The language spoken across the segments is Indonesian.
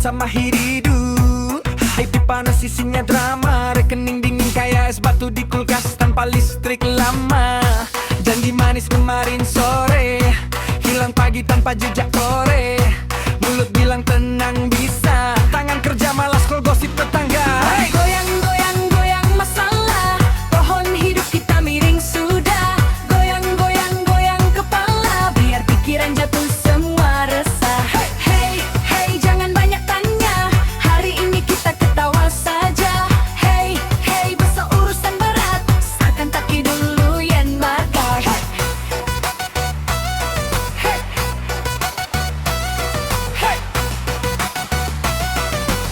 sama hidup. Happy panas isinya drama, rekening dingin kayak es batu di kulkas tanpa listrik lama. Janji manis kemarin sore, hilang pagi tanpa jejak sore. Mulut bilang tenang bisa, tangan kerja malas scroll gosip tetangga. Hey! Goyang, goyang, goyang masalah, pohon hidup kita miring sudah. Goyang, goyang, goyang kepala, biar pikiran jatuh semua resah. Hey, hey, hey, jangan banyak tanya, hari ini kita ketawa saja. Hey, hey, besok urusan berat, sarkan kaki dulu yang marah. Hey, hey, hey,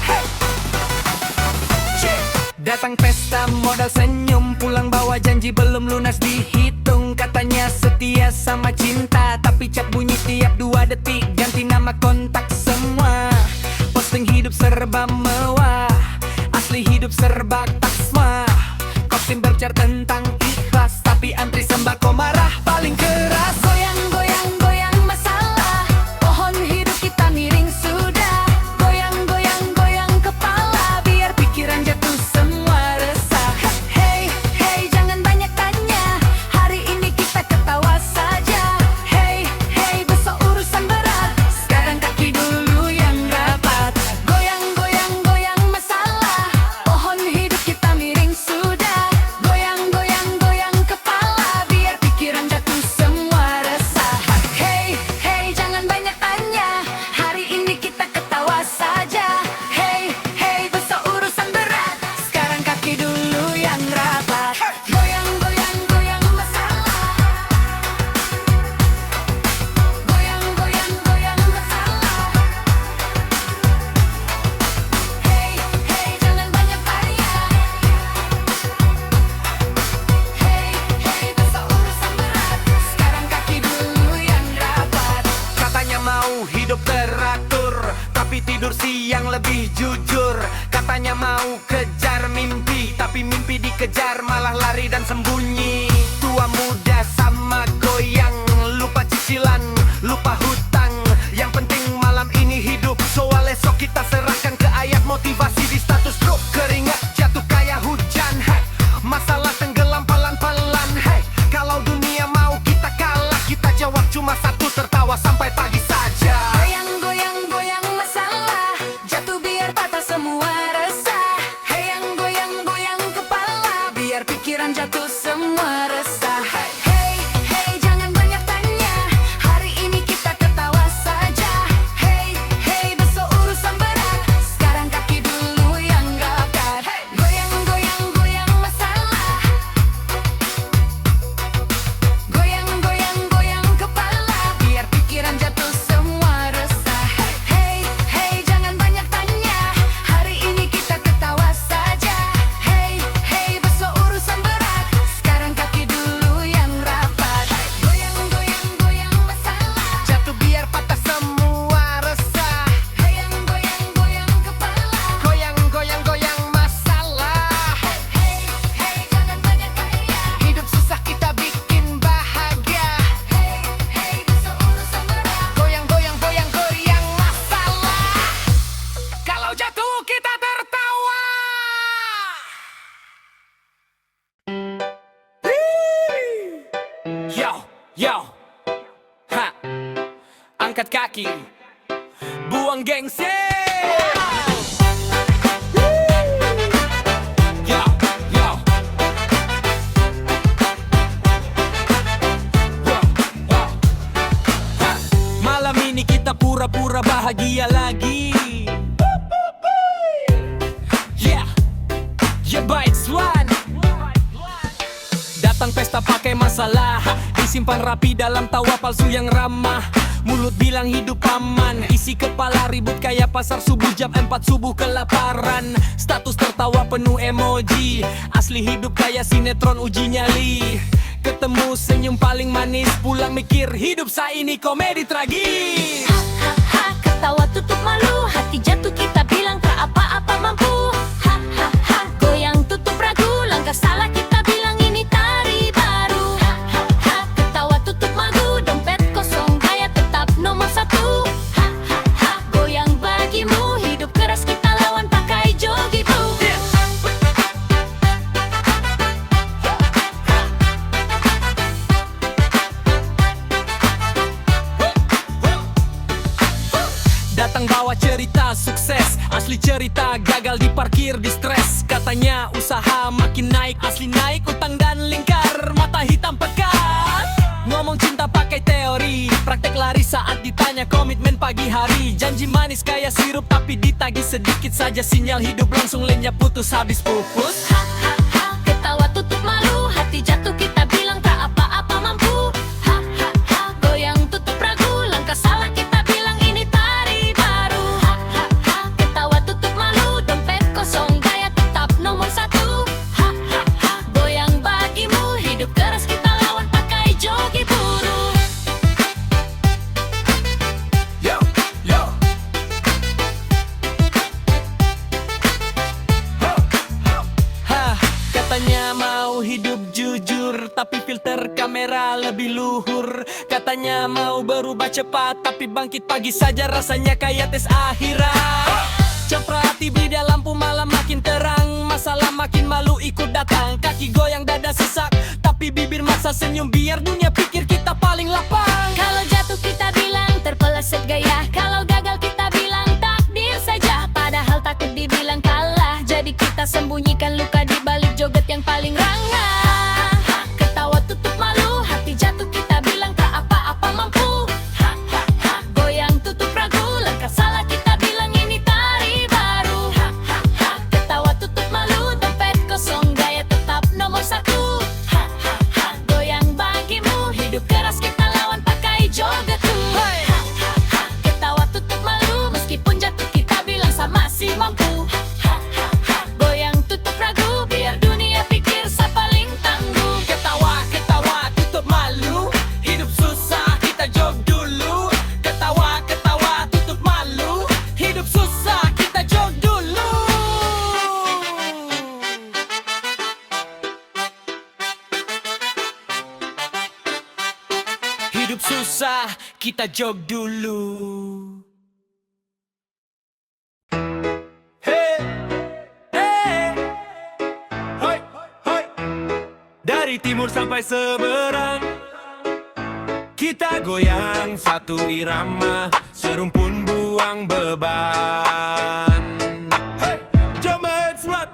hey. Datang pesta modal senyum, pulang bawa janji belum lunas dihitung. Katanya setia sama cinta, tapi chat bunyi tiap 2 detik. Ganti nama kontak semua, posting hidup serba mewah, asli hidup serba taksma. Kopsim bercar tentang ikhlas, tapi antri sembako marah paling keras. Goyang, goyang, goyang masalah, pohon hidup kita miring sudah. Goyang, goyang, goyang kepala, biar pikiran jatuh semua resah. Hey, hey, jangan banyak tanya, hari ini kita ketawa saja. Hey, hey, besok urusan berat, sekarang kaki dulu yang rapat. Goyang, goyang, goyang masalah, pohon hidup kita miring sudah. Goyang, goyang, goyang kepala, biar pikiran jatuh semua resah. Hey, hey, jangan banyak tanya, hari ini kita ketawa saja. Hey, hey, besok urusan berat, sekarang kaki dulu yang rapat. Goyang, goyang, goyang masalah, goyang, goyang, goyang masalah. Hey, hey, jangan banyak tanya, hey, hey, besok urusan berat, sekarang kaki dulu yang rapat. Katanya mau hidup teratur, tapi tidur siang lebih jujur. Katanya mau kejar mimpi, tapi mimpi dikejar malah lari dan sembunyi. Tua muda sama goyang, lupa cicilan, lupa hutang. Yang penting malam ini hidup, soal esok kita serahkan ke ayat motivasi di status grup. Keringat jatuh kayak hujan, hey. Masalah tenggelam pelan-pelan, hey. Kalau dunia mau kita kalah, kita jawab cuma satu, tertawa sampai pagi saja. Goyang, goyang, goyang masalah, jatuh biar patah semua resah. Goyang, goyang, goyang kepala, biar pikiran jatuh semua resah. Hey, hey, jangan banyak tanya, hari ini kita ketawa saja. Hey, hey, besok urusan berat, sekarang kaki dulu yang rapat. Goyang, goyang, goyang masalah, goyang, goyang, goyang kepala, biar pikiran jatuh semua resah. Hey, hey, jangan banyak tanya, hari ini kita ketawa saja. Hey, hey, besok urusan berat, sekarang kaki dulu yang rapat. Goyang, goyang, goyang masalah, jatuh biar patah semua resah. Goyang, goyang, goyang kepala, goyang, goyang, goyang masalah. Hey, hey, jangan banyak tanya, hidup susah kita bikin bahagia. Hey, hey, besok urusan berat, goyang, goyang, goyang, goyang masalah. Kalau jatuh kita tertawa. Yo, yo, ha, angkat kaki, buang gengsi. Yo, yo, wow, wow. Ha, malam ini kita pura-pura bahagia lagi. Yeah, yeah, bites one. Datang pesta pakai masalah, disimpan rapi dalam tawa palsu yang ramah. Mulut bilang hidup aman, isi kepala ribut kayak pasar subuh jam 4 subuh kelaparan. Status tertawa penuh emoji, asli hidup kayak sinetron uji nyali. Ketemu senyum paling manis, pulang mikir hidup saya ini komedi tragis. Ha, ha, ketawa tutup malu, hati jatuh kita bilang tak apa-apa mampu. Ha, ha, ha, goyang tutup ragu, langkah salah kita bilang ini tari baru. Ha, ha, ha, ketawa tutup malu, dompet kosong gaya tetap nomor 1. Ha, ha, ha, goyang bagimu, hidup Asli cerita gagal di parkir di stres. Katanya usaha makin naik, asli naik utang dan lingkar. Mata hitam pekat, ngomong cinta pakai teori, praktek lari saat ditanya komitmen pagi hari. Janji manis kayak sirup tapi ditagih sedikit saja. Sinyal hidup langsung lenyap putus habis pupus. Ketawa tutup malu, hati jatuh kita bilang tak apa-apa mampu. Goyang tutup ragu, langkah salah kita bilang ini tari baru. Ketawa tutup malu, dompet kosong gaya tetap nomor satu. Goyang bagimu, hidup keras kita lawan pakai jogi buru. Yo, yo. Katanya mau hidup jujur, tapi filter kamera lebih luhur. Katanya mau berubah cepat, tapi bangkit pagi saja rasanya kayak tes akhirat. Cepra hati beli dia lampu malam makin terang. Masalah makin malu ikut datang. Kaki goyang dada sesak, tapi bibir maksa senyum biar dunia pikir kita paling lapang. Kalau jatuh kita bilang terpeleset gaya, kalau gagal kita bilang takdir saja. Padahal takut dibilang kalah, jadi kita sembunyikan luka di balik joget yang paling rangga. Ketawa tutup malu, hati jatuh kita bilang tak apa-apa mampu. Goyang tutup ragu, langkah salah kita bilang ini tari baru. Ketawa tutup malu, dompet kosong gaya tetap nomor satu. Goyang bagimu, hidup keras kita lawan pakai joget tuh. Ketawa tutup malu, meskipun jatuh kita bilang sama si mampu. Goyang tutup ragu, biar dunia pikir saya paling tangguh. Ketawa, ketawa, tutup malu. Hidup susah, kita jog dulu. Ketawa, ketawa, tutup malu. Hidup susah, kita jog dulu. Hidup susah, kita jog dulu. Hey, hey, hoi, hoi. Dari timur sampai seberang, kita goyang satu irama, serumpun buang beban. Hey, Jamet Slat.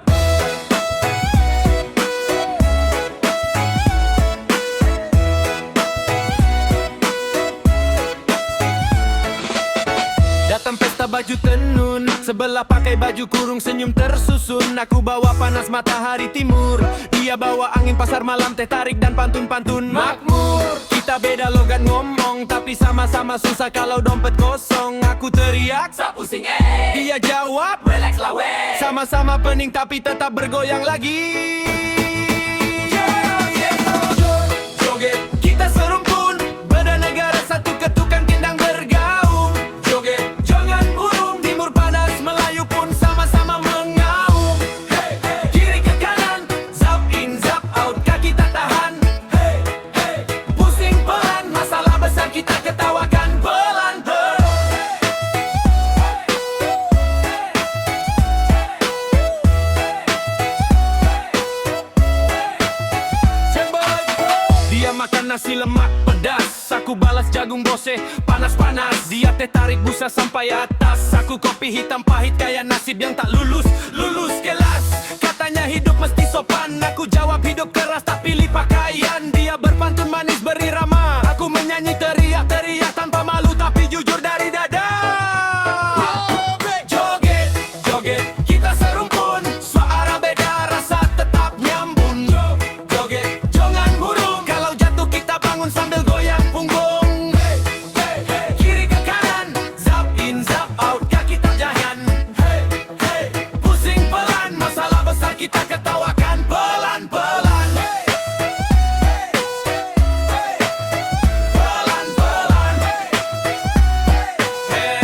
Datang pesta baju tenun, sebelah pakai baju kurung senyum tersusun. Aku bawa panas matahari timur, dia bawa angin pasar malam, teh tarik dan pantun-pantun makmur. Kita beda logat ngomong, tapi sama-sama susah kalau dompet kosong. Aku teriak, "Sa pusing dia jawab, "Relax lah weh." Sama-sama pening tapi tetap bergoyang lagi. Joget, kita serumpun, beda negara satu ketukan kendang bergaung. Joget, jangan burung, timur panas Melayu pun sama-sama mengaum. Hey, hey. Kiri ke kanan, zap in zap out, kaki tak tahan. Hey, hey. Pusing pelan, masalah besar kita ketawakan pelan-pelan. Dia makan nasi lemak pedas, aku balas jagung bose panas-panas. Dia teh tarik busa sampai atas, aku kopi hitam pahit kayak nasib yang tak lulus kelas. Katanya hidup mesti sopan, aku jawab hidup keras tak pilih pakaian. Dia berpantun manis berirama, aku menyanyi teriak-teriak tanpa malu tapi jujur dari dada. Joget, joget, kita serumpun, suara beda rasa tetap nyambung. Joget, jangan burung, kalau jatuh kita bangun sambil goyang punggung. Hey, hey, hey. Kiri ke kanan, zap in zap out, kaki tak jahan. Hey, hey. Pusing pelan, masalah besar kita ketawakan pelan-pelan. Hey, hey, hey. Pelan-pelan. Hey,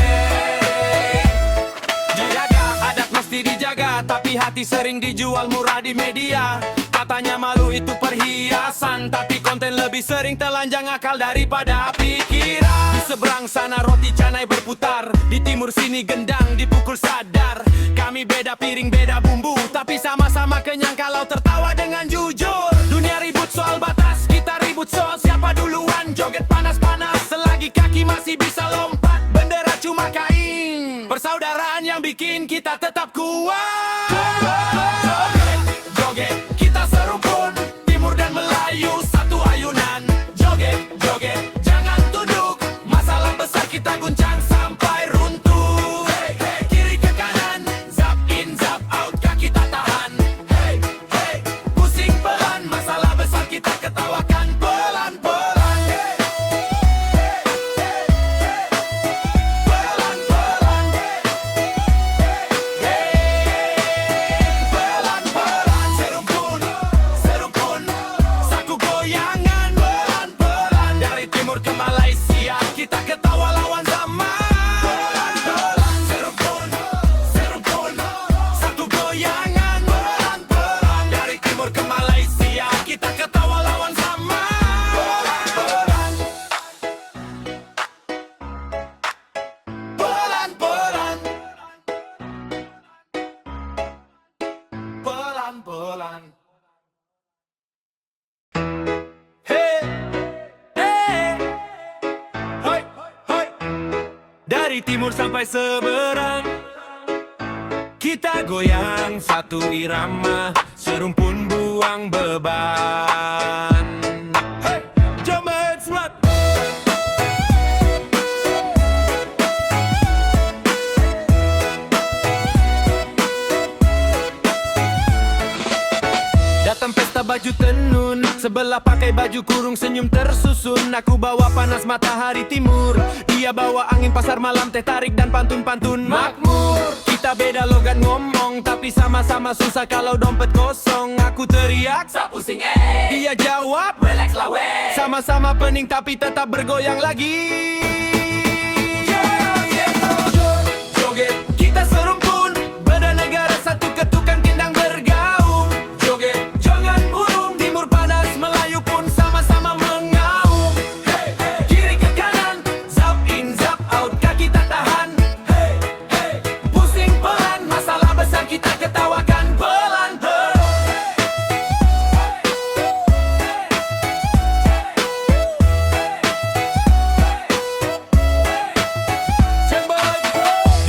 dijaga, adat mesti dijaga, tapi hati sering dijual murah di media. Katanya malu itu perhiasan, tapi konten lebih sering telanjang akal daripada pikiran. Di seberang sana roti canai berputar, di timur sini gendang dipukul sadar. Kami beda piring beda bumbu, tapi sama-sama kenyang kalau tertawa dengan jujur. Dunia ribut soal batas, kita ribut soal siapa duluan. Joget panas-panas, selagi kaki masih bisa lompat, bendera cuma kain. Persaudaraan yang bikin kita kita tetap kuat. Joget, kita serumpun, Timur dan Melayu satu ayunan. Joget, joget, jangan tunduk, masalah besar kita guncang sampai runtuh. Hey, hey, kiri ke kanan, zap in, zap out, kaki tak tahan. Hey, hey, pusing pelan, masalah besar kita ketawakan pelan-pelan. Hey, pelan-pelan. Pelan-pelan, serumpun, serumpun, satu goyangan pelan-pelan. Dari timur ke Malaysia, kita ketawa lawan zaman. Pelan-pelan, serumpun, serumpun, satu goyangan pelan-pelan. Dari timur ke Malaysia, kita ketawa lawan zaman. Pelan-pelan, pelan-pelan, pelan-pelan. Hey, hey, hoi, hoi. Dari timur sampai seberang, kita goyang satu irama, serumpun buang beban. Hey, Jamet Smart. Datang pesta baju tenun, sebelah pakai baju kurung senyum tersusun. Aku bawa panas matahari timur, dia bawa angin pasar malam, teh tarik dan pantun-pantun makmur. Kita beda logat ngomong, tapi sama-sama susah kalau dompet kosong. Aku teriak, "Sa pusing dia jawab, "Relax lah weh." Sama-sama pening tapi tetap bergoyang lagi. Joget, kita serumpun, beda negara satu ketukan kendang bergaung. Joget, jangan burung, timur panas, Melayu pun sama-sama mengaum. Hey, hey, kiri ke kanan, zap in, zap out, kaki tak tahan. Hey, hey, pusing pelan, masalah besar kita ketawakan pelan-pelan.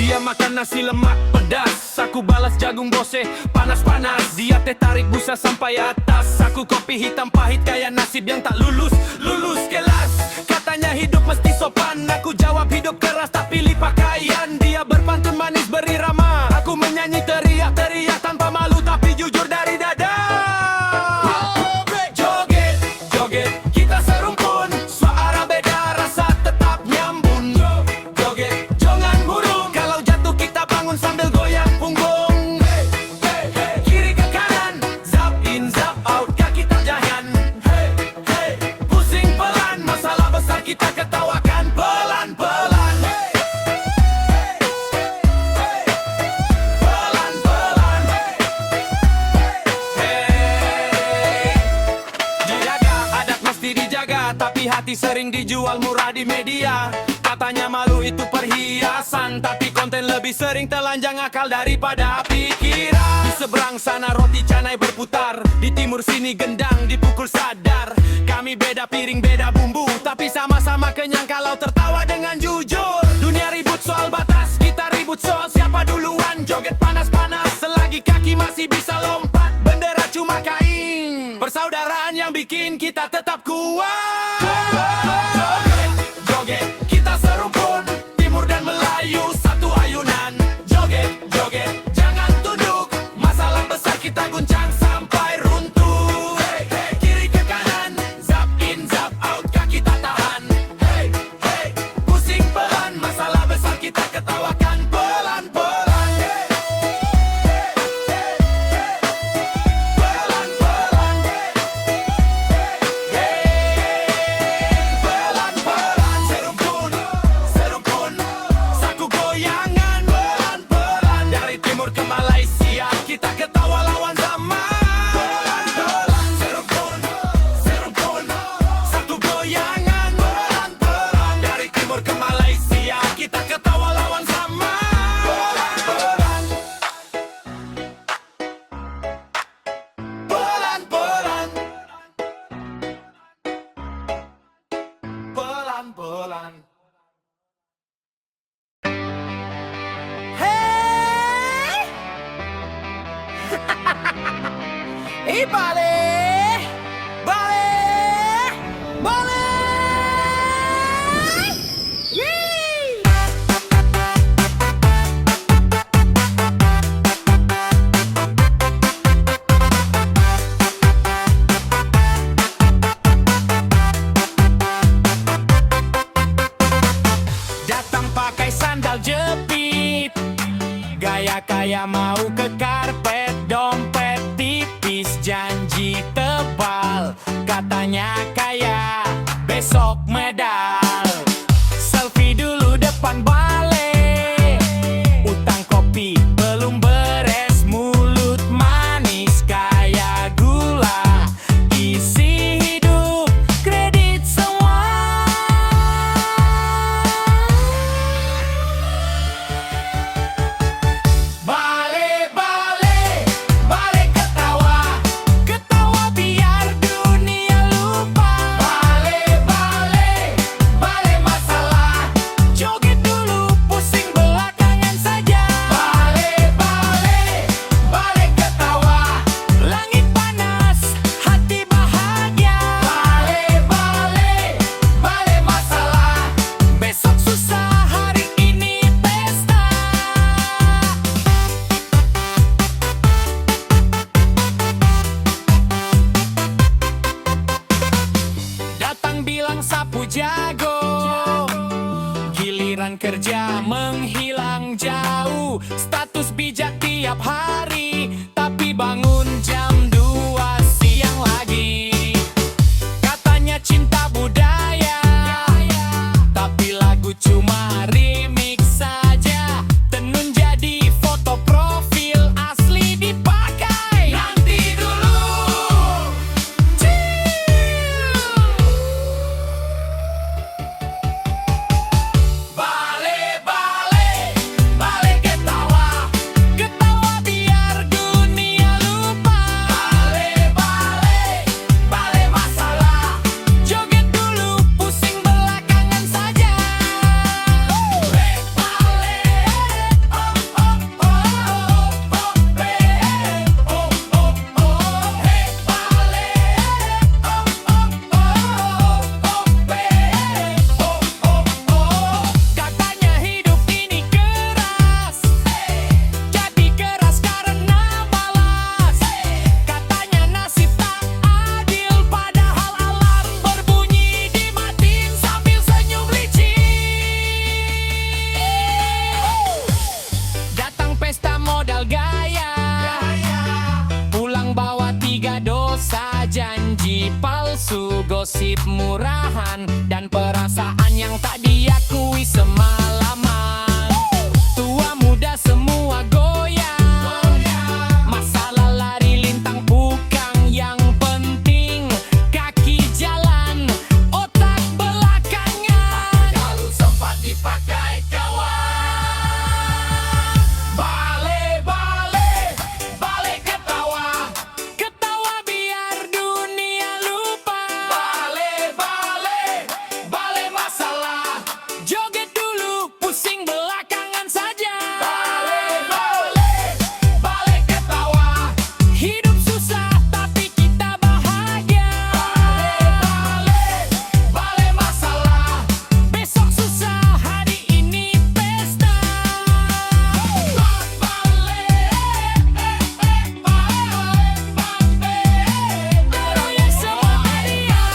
Dia makan nasi lemak pedas, aku balas jagung bose panas-panas. Dia teh tarik busa sampai atas, aku kopi hitam pahit kayak nasib yang tak lulus kelas. Katanya hidup mesti sopan, aku jawab hidup keras tak pilih pakaian. Dia berpantun manis berirama, aku menyanyi teriak-teriak tanpa malu tapi jujur dari dada. Joget, joget, kita serumpun, suara beda rasa tetap nyambung. Joget, jangan burung, kalau jatuh kita bangun sambil goyang punggung. Hey, hey, hey, kiri ke kanan, zap in, zap out, kaki tak jahan. Hey, hey, pusing pelan, masalah besar kita ketawakan pelan-pelan. Hey, hey, pelan-pelan. Hey, dijaga, adat mesti dijaga, tapi hati sering dijual murah di media. Katanya malu itu perhiasan, tapi konten lebih sering telanjang akal daripada pikiran. Di seberang sana roti canai berputar, di timur sini gendang dipukul sadar. Kami beda piring beda bumbu, tapi sama-sama kenyang kalau tertawa dengan jujur. Dunia ribut soal batas, kita ribut soal siapa duluan. Joget panas-panas, selagi kaki masih bisa lompat, bendera cuma kain. Persaudaraan yang bikin kita tetap kuat. Joget, kita serumpun, Timur dan Melayu satu ayunan. Joget, joget, jangan tunduk, masalah besar kita guncang sampai runtuh. Hey, hey, kiri ke kanan, zap in, zap out, kaki tak tahan. Hey, hey, pusing pelan, masalah besar kita ketawakan pelan-pelan. Hey, pelan-pelan. Pelan-pelan, serumpun, serumpun, satu goyangan pelan-pelan. Dari timur ke Malaysia, kita ketawa lawan zaman. Pelan-pelan, serumpun, serumpun, satu goyangan pelan-pelan. Dari timur ke Malaysia, kita ketawa lawan zaman. Pelan-pelan, pelan-pelan, pelan-pelan. Hey, Balik, balik, balik. Yeay. Datang pakai sandal jepit, gaya kayak mau ke karpet. Dompet tipis, janji tebal, katanya kaya, besok medal. Selfie dulu depan balai, utang kopi belum beres. Mulut manis kayak gula, isi hidup kredit semua. Balik, balik, balik ketawa, ketawa biar dunia lupa. Balik, balik, balik masalah, joget dulu pusing belakangan saja. Balik, balik, balik ketawa, langit panas, hati bahagia. Balik, balik, balik masalah, besok susah, hari ini pesta. Datang bilang sapu jago, giliran kerja menghilang jauh. Status bijak tiap hari, tapi bangun jam 2 siang lagi. Katanya cinta budaya, tapi lagu cuma remix saja. Tenun jadi foto profil, asli dipakai nanti dulu. Balik, balik, balik ketawa, ketawa biar dunia lupa. Balik, balik, balik masalah, joget dulu pusing belakangan saja. Balik, balik, oh oh oh oh, balik, oh oh oh, hey balik, oh oh oh, balik, oh oh oh. Katanya hidup ini keras, jadi keras karena balas. Katanya nasib tak adil, padahal alarm berbunyi dimatiin sambil senyum licin. Datang pesta modal gaya, pulang bawa 3 dosa, janji palsu, gosip murahan, dan perasaan yang tak diakui semalaman. Tua muda semua goyang, masalah lari lintang bukang. Yang penting kaki jalan, otak belakangan, kalau sempat dipakai kawan. Balik, balik, balik ketawa, ketawa biar dunia lupa. Balik, balik, balik masalah, joget dulu pusing belakangan saja. Balik, balik, balik ketawa, hidup susah tapi kita bahagia. Balik, balik, balik masalah, besok susah, hari ini pesta. Balik, goyang semua hadiah.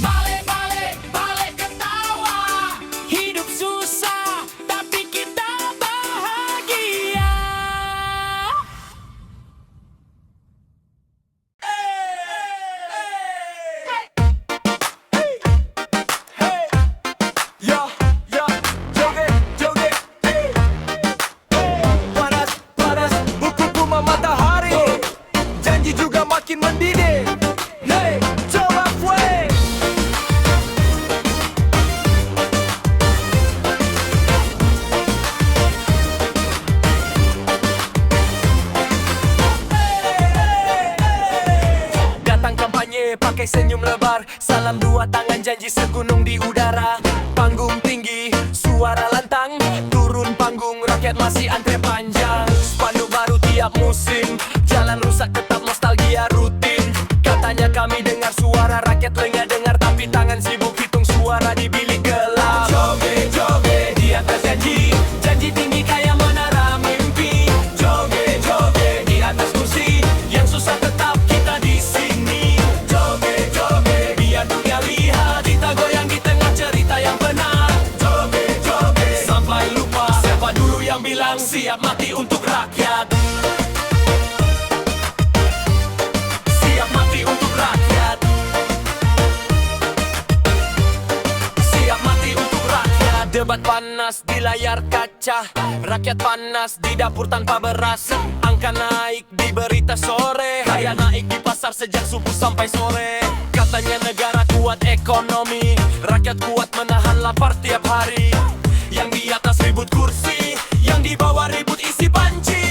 Balik, balik, balik ketawa, hidup susah tapi kita bahagia. Yo, yo, joget, joget. Panas, panas, buku-buku matahari. Janji juga makin mendidih. Hey, coba fue. Datang kampanye pakai senyum lebar, salam 2 tangan, janji segunung di udara. Panggung tinggi, suara lantang, turun panggung masih antre panjang. Spanduk baru tiap musim, jalan rusak tetap nostalgia rutin. Katanya kami dengar suara rakyat lengah dengar, tapi tangan sibuk hitung suara di bilik gelap. Joget, joget di atas janji, janji tinggi kayak menara mimpi. Joget, joget di atas kursi, yang susah tetap kita di sini. Joget, joget biar dunia lihat kita goyang di tengah cerita yang benar. Joget, joget sampai lupa siapa dulu yang bilang siap mati untuk rakyat. Siap mati untuk rakyat. Siap mati untuk rakyat. Debat panas di layar kaca, rakyat panas di dapur tanpa beras. Angka naik di berita sore, harga naik di pasar sejak subuh sampai sore. Katanya negara kuat ekonomi, rakyat kuat menahan lapar tiap hari. Yang di atas ribut kursi, yang di bawah ribut isi panci.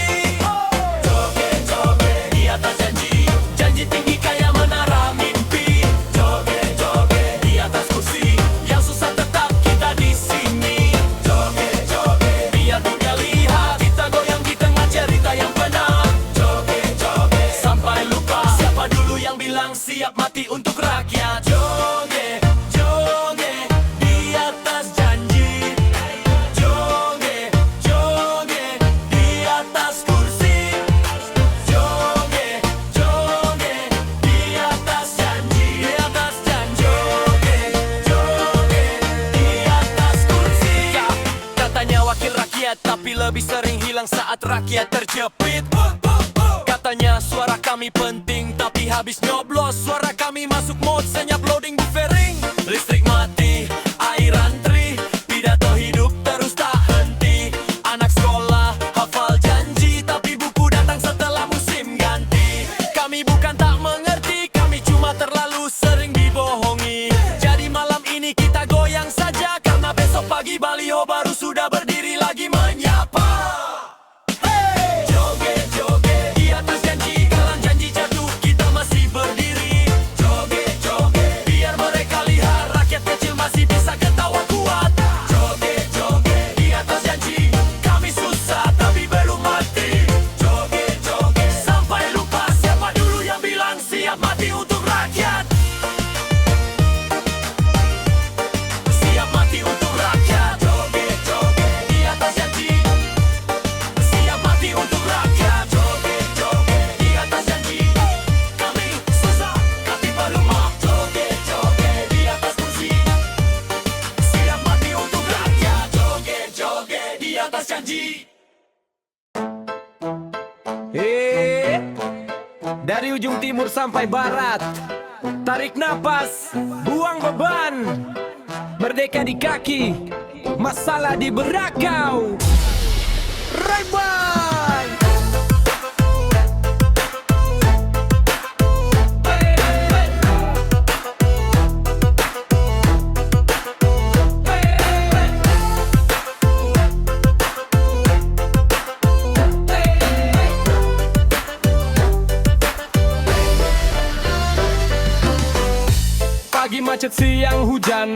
Joget, joget di atas janji, janji tinggi kayak menara mimpi. Joget, joget di atas kursi, yang susah tetap kita di sini. Joget, joget biar dunia lihat kita goyang di tengah cerita yang benar. Joget, joget sampai lupa siapa dulu yang bilang siap mati untuk rakyat. Joget, joget di atas janji. Joget, joget di atas kursi. Joget, joget di atas janji. Di atas janji. Joget, joget di atas kursi. Katanya wakil rakyat, tapi lebih sering hilang saat rakyat terjepit. Katanya suara kami penting, tapi habis nyoblos suara kami masuk mode senyap loading buffering. Listrik mati, air antri, pidato hidup terus tak henti. Anak sekolah hafal janji, tapi buku datang setelah musim ganti. Kami bukan tak mengerti, kami cuma terlalu sering dibohongi. Jadi malam ini kita goyang saja, karena besok pagi baliho baru sudah berdiri lagi menyapa. Joget, joget di atas janji, kalang janji jatuh kita masih berdiri. Joget, joget biar mereka lihat rakyat kecil masih bisa ketawa kuat. Joget, joget di atas janji, kami susah tapi belum mati. Joget, joget sampai lupa siapa dulu yang bilang siap mati untuk rakyat. Siap mati untuk rakyat. Joget, joget di atas janji, siap mati untuk rakyat. Joget, joget di atas janji, kami susah tapi belum maaf. Joget, joget di atas kursi, siap mati untuk rakyat. Joget, joget di atas janji. Dari ujung timur sampai barat, tarik napas, buang beban. Merdeka di kaki, masalah di berakau. Ray-Ban. Pagi macet siang hujan,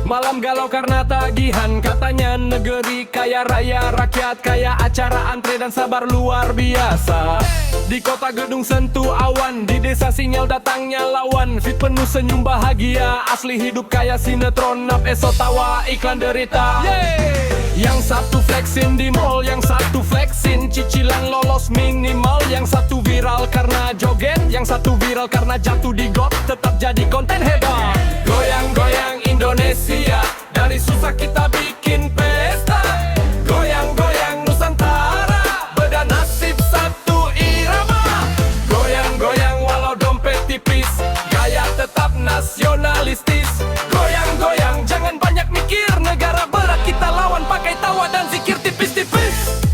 malam galau karena tagihan. Katanya negeri kaya raya, rakyat kaya, acara antre dan sabar luar biasa. Di kota gedung sentuh awan, di desa sinyal datangnya lawan. Fit penuh senyum bahagia, asli hidup kaya sinetron. Nap esok tawa iklan derita. Yang satu flexin di mall, yang satu flexin cicilan lolos minimal. Yang satu viral karena joget, yang satu viral karena jatuh di got. Tetap jadi konten hebat. Goyang-goyang Indonesia, dari susah kita bikin pesta. Goyang-goyang Nusantara, beda nasib satu irama. Goyang-goyang walau dompet tipis, gaya tetap nasionalistis. Goyang-goyang jangan banyak mikir, negara berat kita lawan pakai tawa dan zikir tipis-tipis.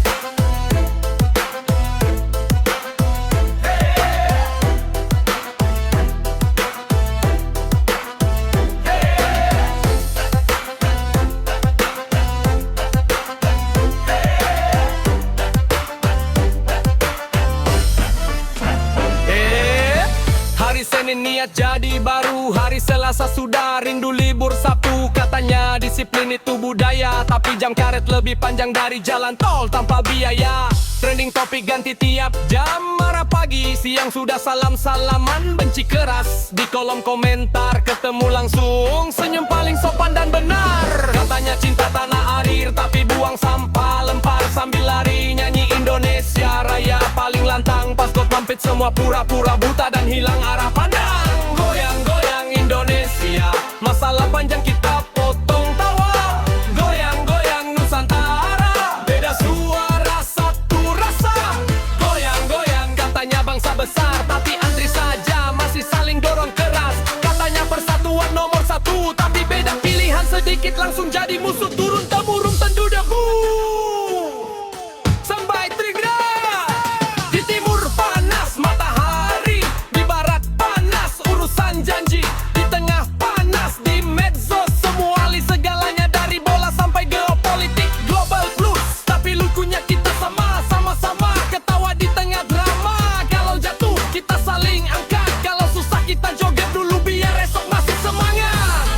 Hari Senin niat jadi baru, hari Selasa sudah rindu libur Sabtu. Katanya di disiplin itu budaya, tapi jam karet lebih panjang dari jalan tol tanpa biaya. Trending topik ganti tiap jam, marah pagi, siang sudah salam-salaman, benci keras di kolom komentar, ketemu langsung, senyum paling sopan dan benar. Katanya cinta tanah air, tapi buang sampah, lempar sambil lari, nyanyi Indonesia Raya paling lantang. Pas got mampit semua pura-pura buta dan hilang arah pandang. Goyang-goyang Indonesia, masalah panjang kita potong tawa. Goyang-goyang Nusantara, beda suara satu rasa. Goyang-goyang katanya bangsa besar, tapi antri saja masih saling dorong keras. Katanya persatuan nomor satu, tapi beda pilihan sedikit langsung jadi musuh. Turun temurun tendu debu. Sampai trigger. Di timur panas matahari, di barat panas urusan janji, di tengah panas di medsos semua alih segalanya dari bola sampai geopolitik global blues. Tapi lucunya kita sama-sama ketawa di tengah drama. Kalau jatuh kita saling angkat, kalau susah kita joget dulu biar esok masih semangat.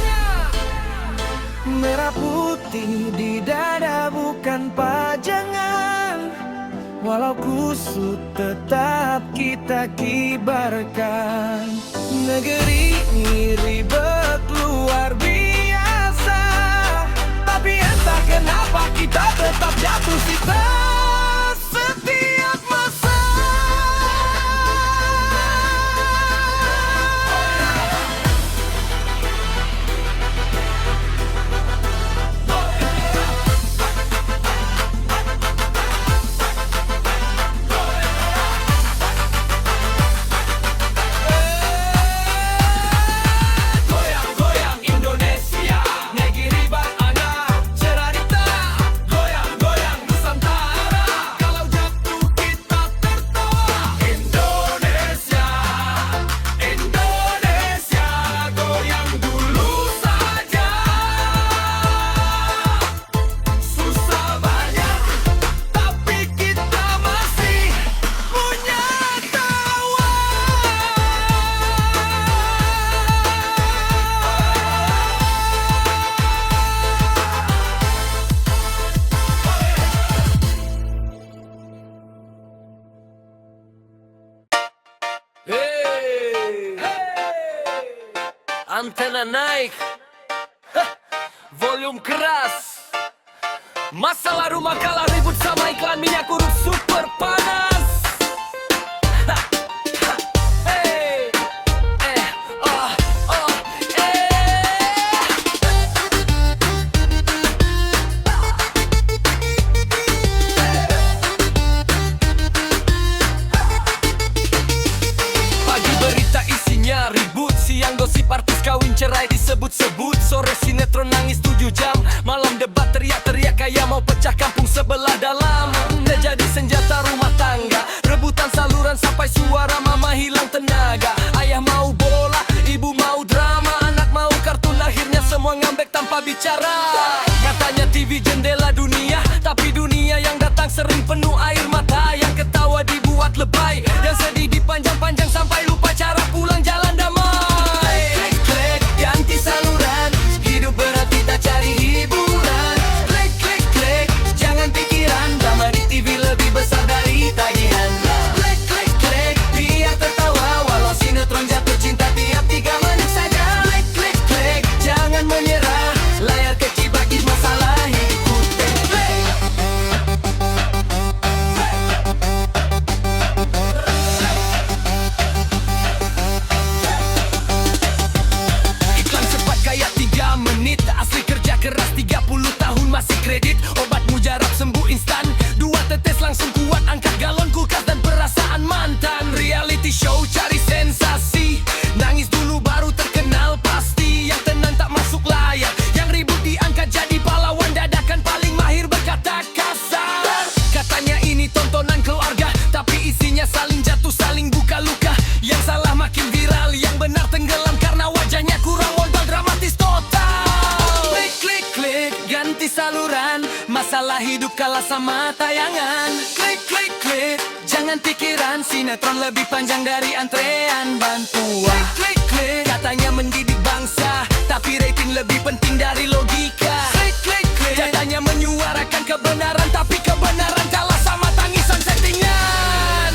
Merah putih di dada bukan pajangan, walau kusut tetap kita kibarkan. Negeri ini ribet luar biasa, tapi entah kenapa kita tetap jatuh cinta setiap masa. Goyang-goyang Indonesia, negeri bangga cerita. Goyang-goyang Nusantara, kalau jatuh kita tertawa. Indonesia, Indonesia, goyang dulu saja. Susah banyak, tapi kita masih punya tawa. Hey, antena naik, volume keras. Masalah rumah kalah ribut sama iklan minyak urut super panas. Hey, oh, Pagi berita isinya ribut, siang gosip artis kawin cerai disebut-sebut, sore sinetron nangis 7 jam, malam debat teriak-teriak kayak mau pecah kampung sebelah dalam. Udah jadi senjata rumah tangga, rebutan saluran sampai suara mama hilang tenaga. Ayah mau bola, ibu mau drama, anak mau kartun, akhirnya semua ngambek tanpa bicara. Katanya TV jendela dunia, tapi dunia yang datang sering penuh air mata. Yang ketawa dibuat lebay, yang sedih dipanjang-panjang sampai lupa cara pulang jalan damai. Klik-klik ganti saluran, hidup berarti tak cari hiburan. Klik-klik-klik jangan pikiran, drama di TV lebih besar dari tagihan. Klik-klik-klik biar tertawa, walau sinetron jatuh cinta tiap 3 menit saja. Klik-klik-klik jangan menyerah, layar kecil bagi masalah ikutin. Iklan cepat kayak 3 menit, asli kerja keras 30 tahun masih kredit. Obat mujarab sembuh instan, 2 tetes langsung kuat angkat galon kulkas dan perasaan mantan. Reality show cari sensasi, nangis dulu baru terkenal pasti. Yang tenang tak masuk layar, yang ribut diangkat jadi pahlawan dadakan paling mahir berkata kasar. Katanya ini tontonan keluarga, tapi isinya saling jatuh saling buka luka. Yang salah makin viral, yang benar tenggelam karena wajahnya kurang modal dramatis total. Klik-klik-klik ganti saluran, masalah hidup kalah sama tayangan. Klik-klik-klik jangan pikiran, sinetron lebih panjang dari antrean bantuan. Klik-klik katanya mendidik bangsa, tapi rating lebih penting dari logika. Klik, klik, klik. Jatanya menyuarakan kebenaran, tapi kebenaran kalah sama tangisan settingan.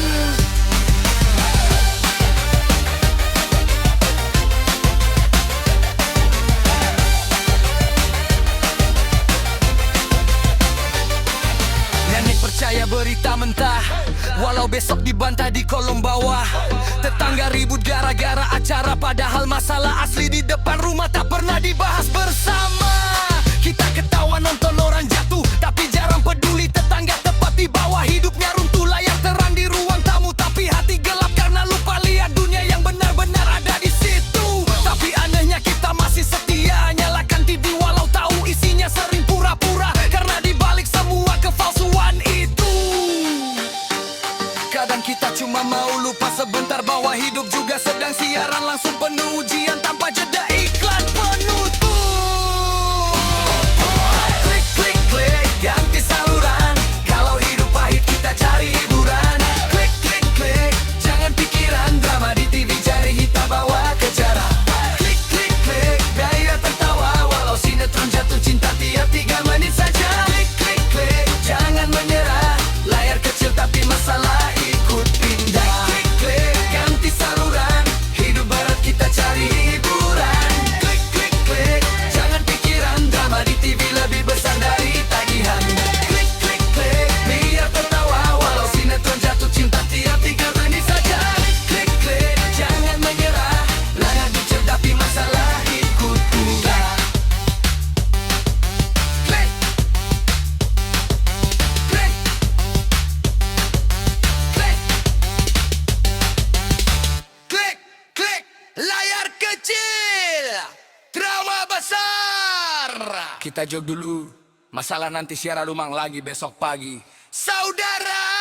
Nenek percaya berita mentah, walau besok dibantah di kolom bawah. Tetangga ribut gara-gara acara, padahal masalah asli di depan rumah tak pernah dibahas bersama. Kita ketawa nonton orang jatuh, tapi jarang peduli tetangga tepat di bawah. Hidupnya runtuh layar terang di ruang tamu, tapi hati gelap karena lupa lihat dunia yang benar-benar ada di situ. Tapi anehnya kita masih setia, nyalakan TV walau tahu isinya sering pura-pura, karena dibalik semua kepalsuan itu. Kadang kita cuma mau lupa sebentar bahwa hidup juga sedang siaran langsung penuh ujian tanpa jeda iklan penutup. Klik, klik, klik, ganti saluran. Kalau hidup pahit kita cari hiburan. Klik, klik, klik, jangan pikiran drama di TV, cari kita bawa ke jarak. Klik, klik, klik, biar tertawa walau sinetron jatuh cinta tiap 3 menit saja. Klik, klik, klik, jangan menyerah, layar kecil tapi masalah ikut pindah. Klik, klik, ganti saluran, hidup berat kita cari hiburan. Klik, klik, klik, jangan pikiran drama di TV lebih besar dari tagihan. Klik, klik, klik, biar tertawa walau sinetron jatuh cinta tiap 3 menit saja. Klik, klik, jangan menyerah, layar kecil tapi masalah ikut pindah. Klik, klik, klik, klik, klik, layar kecil, drama besar. Kita jog dulu, masalah nanti siaran rumah lagi besok pagi. Saudara